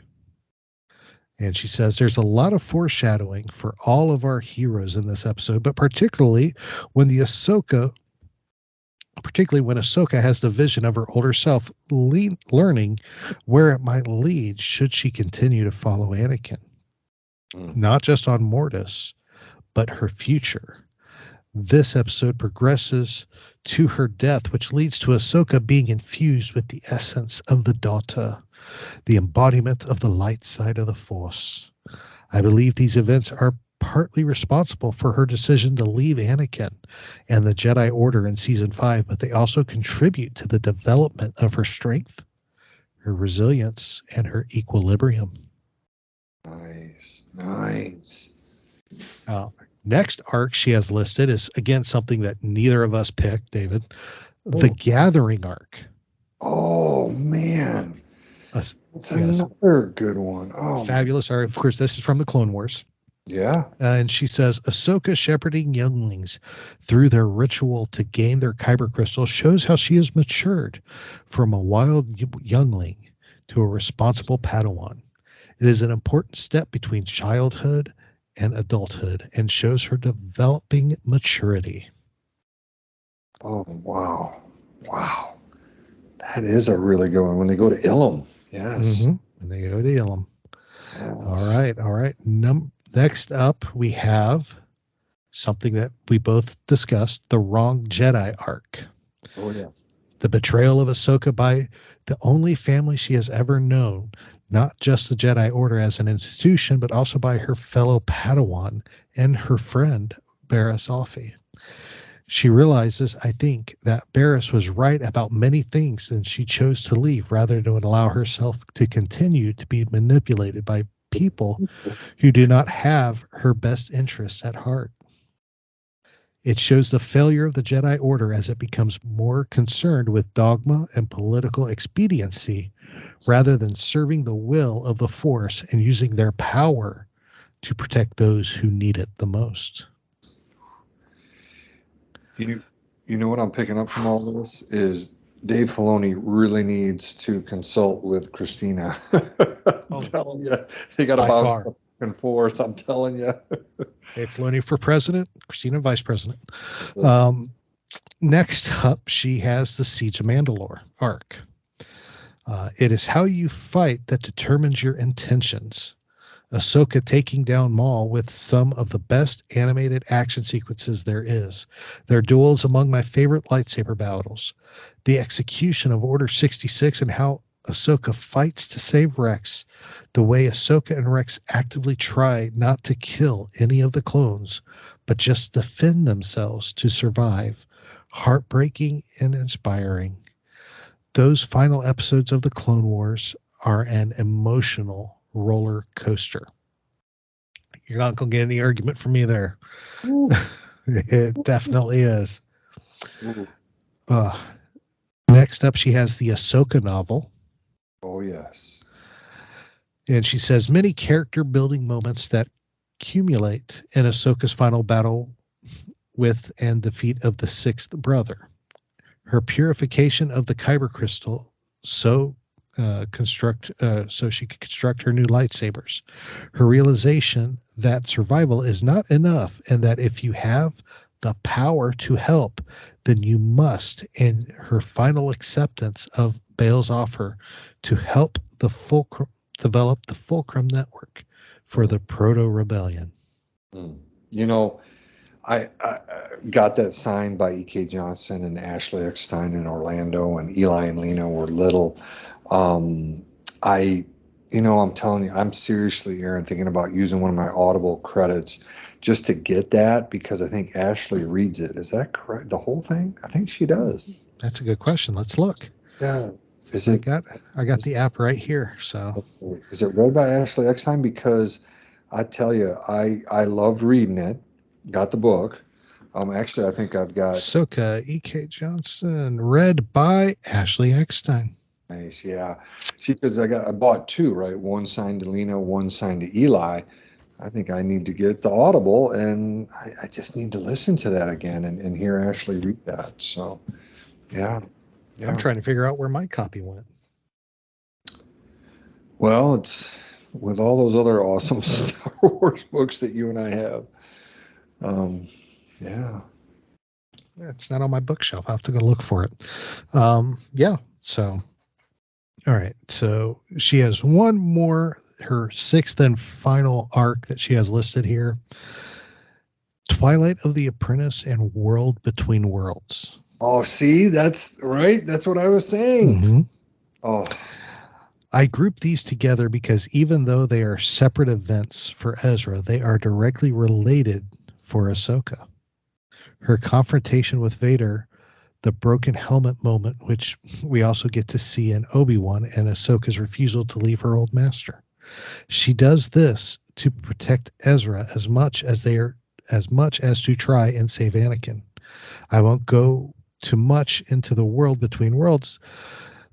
And she says there's a lot of foreshadowing for all of our heroes in this episode, but particularly when Ahsoka has the vision of her older self learning where it might lead should she continue to follow Anakin. Not just on Mortis, but her future. This episode progresses to her death, which leads to Ahsoka being infused with the essence of the Daughter, the embodiment of the light side of the Force. I believe these events are partly responsible for her decision to leave Anakin and the Jedi Order in Season 5, but they also contribute to the development of her strength, her resilience, and her equilibrium. Nice. Next arc she has listed is, again, something that neither of us picked, David. The Gathering arc. Oh, man. That's another good one. Oh, fabulous arc. Of course, this is from the Clone Wars. Yeah. And she says, Ahsoka shepherding younglings through their ritual to gain their kyber crystal shows how she has matured from a wild youngling to a responsible Padawan. It is an important step between childhood and adulthood and shows her developing maturity. Oh, wow. That is a really good one. When they go to Ilum. Yes. Mm-hmm. When they go to Ilum. Yes. All right. Next up, we have something that we both discussed, the Wrong Jedi arc. Oh, yeah. The betrayal of Ahsoka by the only family she has ever known, not just the Jedi Order as an institution, but also by her fellow Padawan and her friend, Barriss Offee. She realizes, I think, that Barriss was right about many things, and she chose to leave rather than allow herself to continue to be manipulated by people who do not have her best interests at heart. It shows the failure of the Jedi Order as it becomes more concerned with dogma and political expediency rather than serving the will of the Force and using their power to protect those who need it the most. You know what I'm picking up from all this is Dave Filoni really needs to consult with Christina. I'm telling you, they got to bounce back and forth. I'm telling you. Dave Filoni for president, Christina vice president. Next up, she has the Siege of Mandalore arc. It is how you fight that determines your intentions. Ahsoka taking down Maul with some of the best animated action sequences there is. Their duels among my favorite lightsaber battles. The execution of Order 66 and how Ahsoka fights to save Rex. The way Ahsoka and Rex actively try not to kill any of the clones, but just defend themselves to survive. Heartbreaking and inspiring. Those final episodes of the Clone Wars are an emotional roller coaster. You're not going to get any argument from me there. It definitely is. Next up, she has the Ahsoka novel. Oh, yes. And she says many character building moments that accumulate in Ahsoka's final battle with and defeat of the sixth brother. Her purification of the kyber crystal so she could construct her new lightsabers. Her realization that survival is not enough and that if you have the power to help, then you must, and her final acceptance of Bail's offer to help develop the Fulcrum network for the Proto-Rebellion. You know, I got that signed by E.K. Johnson and Ashley Eckstein in Orlando, and Eli and Lena were little. I'm telling you, I'm seriously, Aaron, thinking about using one of my Audible credits just to get that, because I think Ashley reads it. Is that correct? The whole thing? I think she does. That's a good question. Let's look. Yeah. I got the app right here. So is it read by Ashley Eckstein? Because I tell you, I loved reading it. Got the book. Actually, I think I've got Ahsoka, E.K. Johnson, read by Ashley Eckstein. Nice, yeah. See, because I bought two, right? One signed to Lena, one signed to Eli. I think I need to get the Audible, and I just need to listen to that again and hear Ashley read that. So, yeah. I'm trying to figure out where my copy went. Well, it's with all those other awesome Star Wars books that you and I have. Yeah. It's not on my bookshelf. I have to go look for it. Yeah. So, all right. So she has one more, her sixth and final arc that she has listed here. Twilight of the Apprentice and World Between Worlds. Oh, see, that's right. That's what I was saying. Mm-hmm. Oh, I group these together because even though they are separate events for Ezra, they are directly related for Ahsoka. Her confrontation with Vader, the broken helmet moment, which we also get to see in Obi-Wan, and Ahsoka's refusal to leave her old master. She does this to protect Ezra as much as to try and save Anakin. I won't go too much into the World Between Worlds.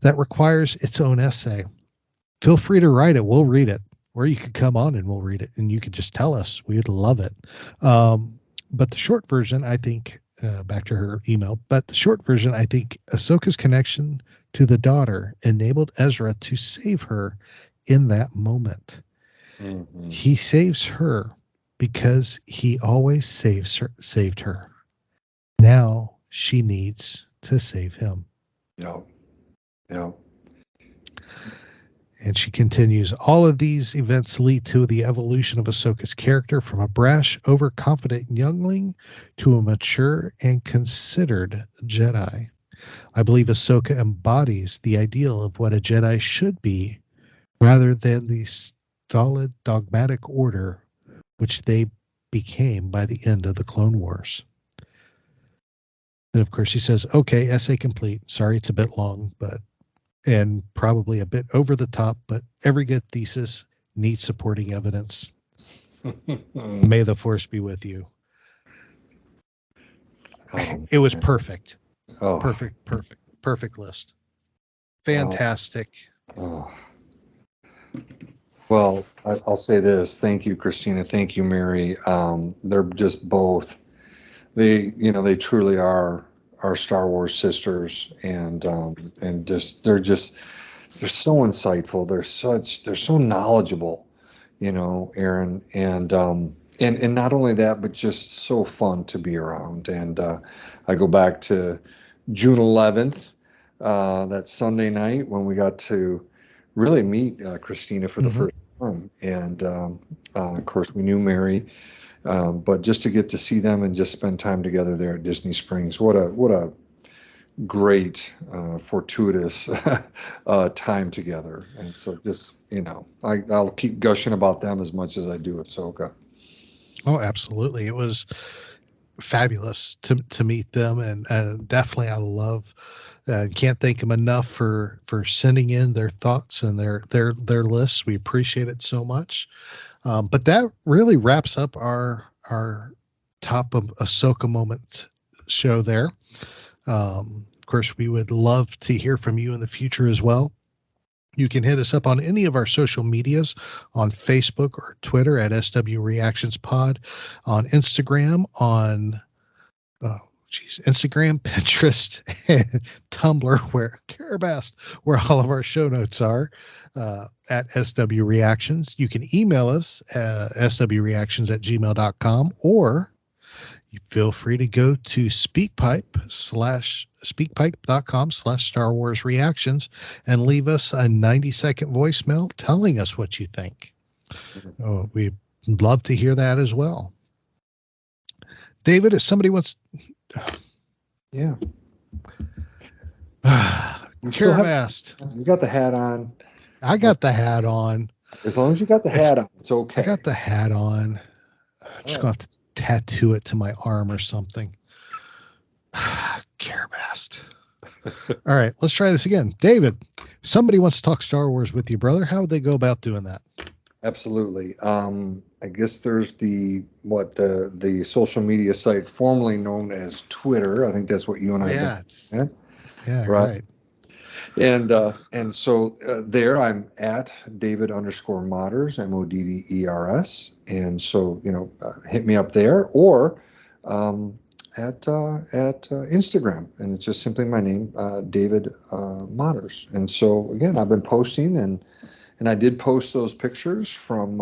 That requires its own essay. Feel free to write it. We'll read it. Or you could come on and we'll read it. And you could just tell us. We'd love it. But the short version, I think, back to her email, but the short version, I think Ahsoka's connection to the daughter enabled Ezra to save her in that moment. Mm-hmm. He saves her because he always saved her. Now she needs to save him. Yeah. Yeah. And she continues, all of these events lead to the evolution of Ahsoka's character from a brash, overconfident youngling to a mature and considered Jedi. I believe Ahsoka embodies the ideal of what a Jedi should be rather than the stolid, dogmatic order which they became by the end of the Clone Wars. And of course, she says, okay, essay complete. Sorry, it's a bit long, and probably a bit over the top, but every good thesis needs supporting evidence. May the Force be with you. It was perfect. Oh. Perfect list. Fantastic. Oh. Well, I'll say this. Thank you, Christina. Thank you, Mary. They're just both, they truly are our Star Wars sisters, and just they're so insightful. They're so knowledgeable, Aaron, and not only that, but just so fun to be around. And I go back to June 11th, that Sunday night when we got to really meet Christina for the first time, and of course we knew Mary. But just to get to see them and just spend time together there at Disney Springs, what a great, fortuitous time together. And so just, I'll keep gushing about them as much as I do Ahsoka. Oh, absolutely. It was fabulous to meet them. And definitely I love, can't thank them enough for sending in their thoughts and their lists. We appreciate it so much. But that really wraps up our top of Ahsoka moments show there. Of course, we would love to hear from you in the future as well. You can hit us up on any of our social medias on Facebook or Twitter at SW Reactions Pod, on Instagram, on Instagram, Pinterest, and Tumblr, where all of our show notes are, at SW Reactions. You can email us at swreactions@gmail.com, or you feel free to go to speakpipe.com/Star Wars Reactions and leave us a 90-second voicemail telling us what you think. Oh, we'd love to hear that as well. David, if somebody wants... Yeah. Carabast. You got the hat on. I got the hat on. As long as you got the hat on, it's okay. I got the hat on. I'm just going to have to tattoo it to my arm or something. Carabast. All right, let's try this again. David, if somebody wants to talk Star Wars with you, brother, how would they go about doing that? Absolutely. I guess there's the social media site formerly known as Twitter. I think that's what you and I do. Yeah, right. And so there I'm at David_Modders, Modders. And so, hit me up there, or at Instagram. And it's just simply my name, David Modders. And so again, I've been posting and And I did post those pictures from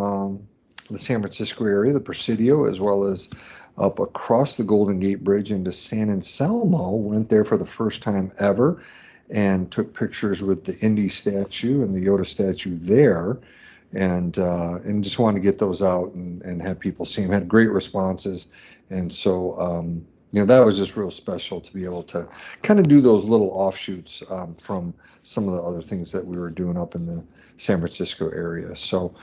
the San Francisco area, the Presidio, as well as up across the Golden Gate Bridge into San Anselmo. Went there for the first time ever and took pictures with the Indy statue and the Yoda statue there. And just wanted to get those out and have people see them. Had great responses. And so, that was just real special to be able to kind of do those little offshoots from some of the other things that we were doing up in the San Francisco area. So,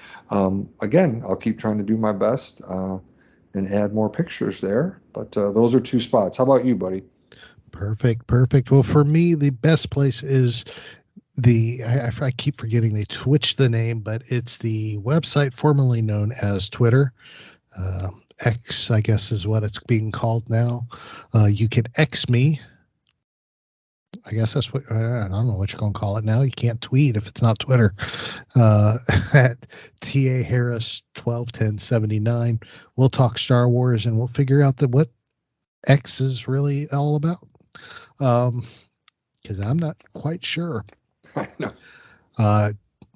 again, I'll keep trying to do my best and add more pictures there. But those are two spots. How about you, buddy? Perfect. Well, for me, the best place is I keep forgetting they switched the name, but it's the website formerly known as Twitter. X, I guess, is what it's being called now. You can X me. I guess that's what, I don't know what you're going to call it now. You can't tweet if it's not Twitter. At TA Harris 121079. We'll talk Star Wars and we'll figure out what X is really all about. Because I'm not quite sure. I know.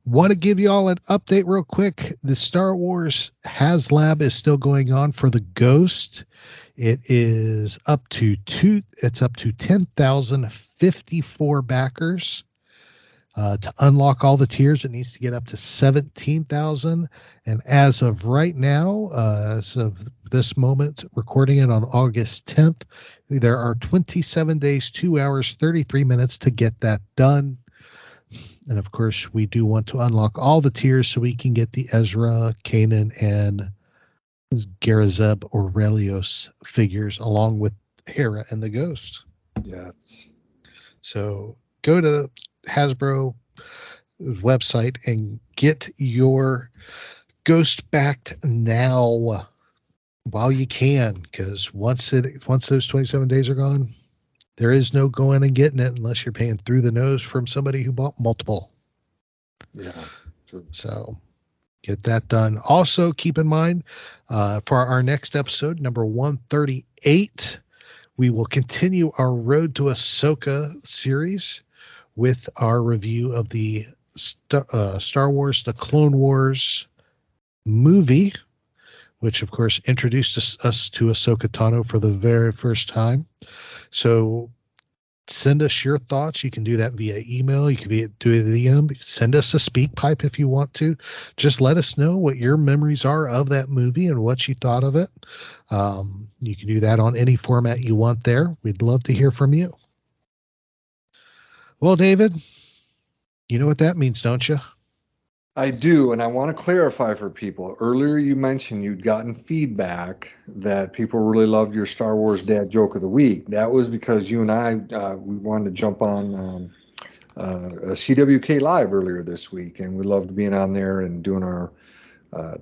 Want to give you all an update real quick. The Star Wars Haslab is still going on for the Ghost. It is up to 10,054 backers. To unlock all the tiers, it needs to get up to 17,000. And as of right now, as of this moment, recording it on August 10th, there are 27 days, 2 hours, 33 minutes to get that done. And of course, we do want to unlock all the tiers so we can get the Ezra, Kanan, and Garazeb Aurelios figures along with Hera and the Ghost. Yes. So go to Hasbro website and get your Ghost backed now while you can, because once those 27 days are gone, there is no going and getting it unless you're paying through the nose from somebody who bought multiple. Yeah. True. So get that done. Also, keep in mind, for our next episode, number 138, we will continue our Road to Ahsoka series with our review of the Star Wars, the Clone Wars movie, which, of course, introduced us to Ahsoka Tano for the very first time. So send us your thoughts. You can do that via email. You can do it via DM. Send us a speak pipe if you want to. Just let us know what your memories are of that movie and what you thought of it. You can do that on any format you want there. We'd love to hear from you. Well, David, you know what that means, don't you? I do, and I want to clarify for people. Earlier you mentioned you'd gotten feedback that people really loved your Star Wars Dad Joke of the Week. That was because you and I, we wanted to jump on a CWK Live earlier this week, and we loved being on there and doing our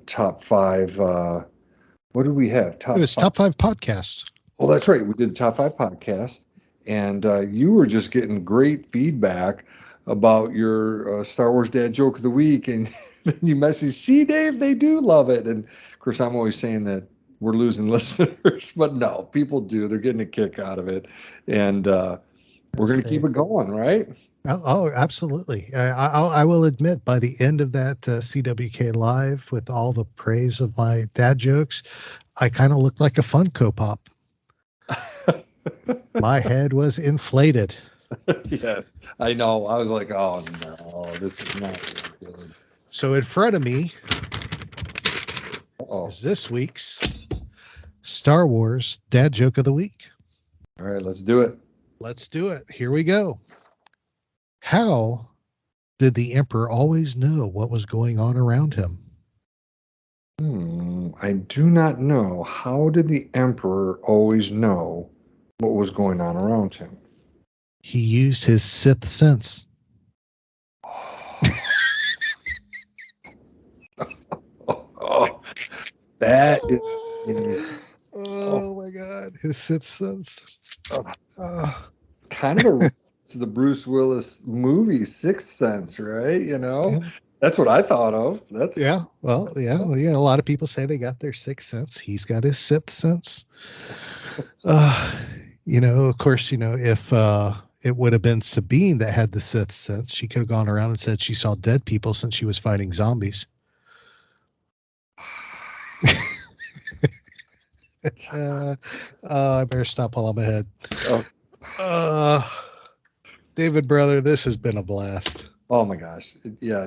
top five. What did we have? It was top five podcasts. Oh, that's right. We did the top five podcast, and you were just getting great feedback about your Star Wars Dad Joke of the Week, and then you message, see, Dave, they do love it. And of course, I'm always saying that we're losing listeners, but no, people do. They're getting a kick out of it, and we're going to keep it going, right? Oh, absolutely. I will admit, by the end of that CWK Live, with all the praise of my dad jokes, I kind of looked like a Funko Pop. My head was inflated. Yes, I know. I was like, oh no, this is not really good. So in front of me is this week's Star Wars Dad Joke of the Week. All right, let's do it. Let's do it. Here we go. How did the Emperor always know what was going on around him? I do not know. How did the Emperor always know what was going on around him? He used his Sith sense. That is. Oh my God, his Sith sense. Kind of the Bruce Willis movie Sixth Sense, right? You know, Yeah. That's what I thought of. Well, a lot of people say they got their Sixth Sense. He's got his Sith sense. Of course, if it would have been Sabine that had the Sith sense. She could have gone around and said she saw dead people since she was fighting zombies. I better stop while I'm ahead. David, brother, this has been a blast. Oh my gosh. Yeah.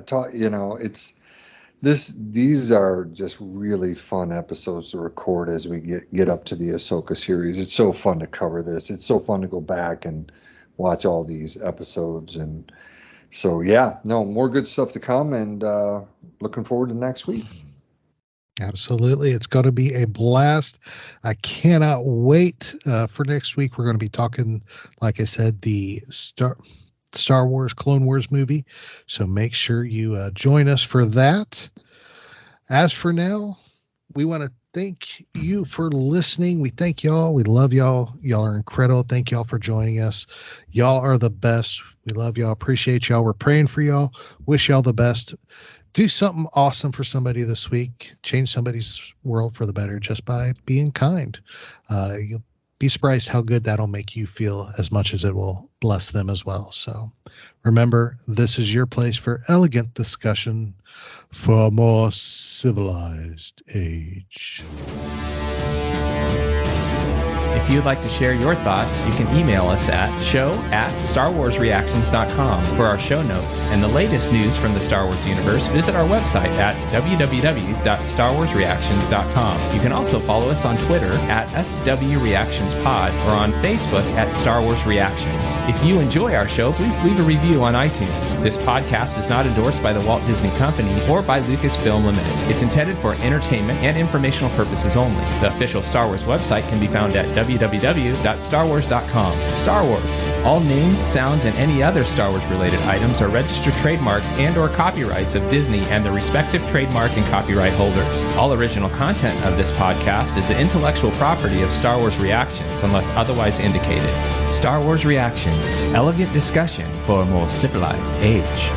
These are just really fun episodes to record as we get up to the Ahsoka series. It's so fun to cover this. It's so fun to go back and watch all these episodes. And so, yeah, no, more good stuff to come, and looking forward to next week. Absolutely. It's going to be a blast. I cannot wait for next week. We're going to be talking, like I said, the Star Wars Clone Wars movie. So make sure you join us for that. As for now, we want to thank you for listening. We thank y'all. We love y'all. Y'all are incredible. Thank y'all for joining us. Y'all are the best. We love y'all. Appreciate y'all. We're praying for y'all. Wish y'all the best. Do something awesome for somebody this week. Change somebody's world for the better just by being kind. You'll be surprised how good that'll make you feel as much as it will bless them as well. So remember, this is your place for elegant discussion for a more civilized age. If you'd like to share your thoughts, you can email us at show@starwarsreactions.com for our show notes and the latest news from the Star Wars universe. Visit our website at www.starwarsreactions.com. You can also follow us on Twitter at SWReactionsPod or on Facebook at Star Wars Reactions. If you enjoy our show, please leave a review on iTunes. This podcast is not endorsed by the Walt Disney Company or by Lucasfilm Limited. It's intended for entertainment and informational purposes only. The official Star Wars website can be found at www.starwars.com. Star Wars. All names, sounds, and any other Star Wars related items are registered trademarks and or copyrights of Disney and the respective trademark and copyright holders. All original content of this podcast is the intellectual property of Star Wars Reactions unless otherwise indicated. Star Wars Reactions. Elegant discussion for a more civilized age.